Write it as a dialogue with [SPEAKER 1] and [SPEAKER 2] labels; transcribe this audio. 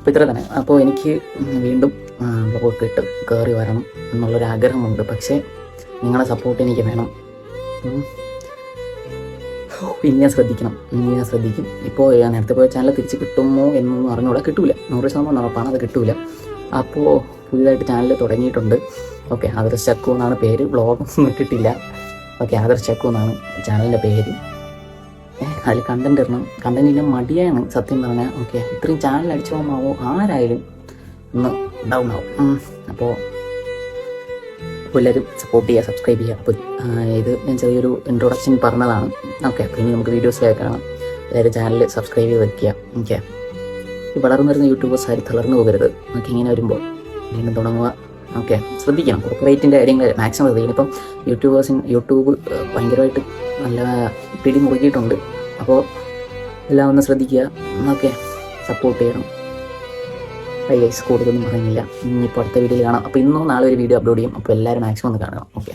[SPEAKER 1] അപ്പോൾ ഇത്ര തന്നെ. അപ്പോൾ എനിക്ക് വീണ്ടും ബ്ലോഗൊക്കെ ഇട്ട് കയറി വരണം എന്നുള്ളൊരാഗ്രഹമുണ്ട്. പക്ഷേ നിങ്ങളെ സപ്പോർട്ട് എനിക്ക് വേണം. ഇനി ഞാൻ ശ്രദ്ധിക്കും. ഇപ്പോൾ നേരത്തെ പോയ ചാനൽ തിരിച്ച് കിട്ടുമോ എന്നൊന്നും അറിഞ്ഞൂടെ. കിട്ടൂല, 100% ഉറപ്പാണ് അത് കിട്ടൂല. അപ്പോൾ പുതിയതായിട്ട് ചാനൽ തുടങ്ങിയിട്ടുണ്ട്. ഓക്കെ, ആദർശ് ചക്കു എന്നാണ് പേര്. വ്ളോഗൊന്നും ഇട്ടിട്ടില്ല. ഓക്കെ, ആദർശ് ചക്കു എന്നാണ് ചാനലിൻ്റെ പേര്. അതിൽ കണ്ടൻറ് ഇടണം. കണ്ടൻറ്റിൻ്റെ മടിയാണ് സത്യം പറഞ്ഞാൽ. ഓക്കെ, ഇത്രയും ചാനൽ അടിച്ചു പോകുമ്പോൾ ആരായാലും ഒന്ന് ഡൗൺ ആവും. അപ്പോൾ എല്ലാവരും സപ്പോർട്ട് ചെയ്യുക, സബ്സ്ക്രൈബ് ചെയ്യുക. അപ്പോൾ ഇത് ഞാൻ ചെറിയൊരു ഇൻട്രൊഡക്ഷൻ പറഞ്ഞതാണ്. ഓക്കെ, അപ്പോൾ ഇനി നമുക്ക് വീഡിയോസിലേക്ക് കാണാം. എല്ലാവരും ചാനൽ സബ്സ്ക്രൈബ് ചെയ്ത് വയ്ക്കുക. ഓക്കെ, ഈ വളർന്നു വരുന്ന യൂട്യൂബേഴ്സ് ആരും തളർന്നു പോകരുത്. നമുക്ക് ഇങ്ങനെ വരുമ്പോൾ വീണ്ടും തുടങ്ങുക. ഓക്കെ, ശ്രദ്ധിക്കണം. കോപ്പറേറ്റിൻ്റെ കാര്യങ്ങൾ മാക്സിമം ശ്രദ്ധിക്കണം. ഇപ്പം യൂട്യൂബ് ഭയങ്കരമായിട്ട് നല്ല പിടി മുറുകിയിട്ടുണ്ട്. അപ്പോൾ എല്ലാം ഒന്ന് ശ്രദ്ധിക്കുക. ഓക്കെ, സപ്പോർട്ട് ചെയ്യണം. ഗൈസ്, കൂടുതലൊന്നും പറയുന്നില്ല. ഇനിയിപ്പോൾ അടുത്ത വീഡിയോയിൽ കാണാം. അപ്പോൾ ഇന്നോ നാളെ ഒരു വീഡിയോ അപ്ലോഡ് ചെയ്യും. അപ്പോൾ എല്ലാവരും മാക്സിമം ഒന്ന് കാണണം. ഓക്കെ.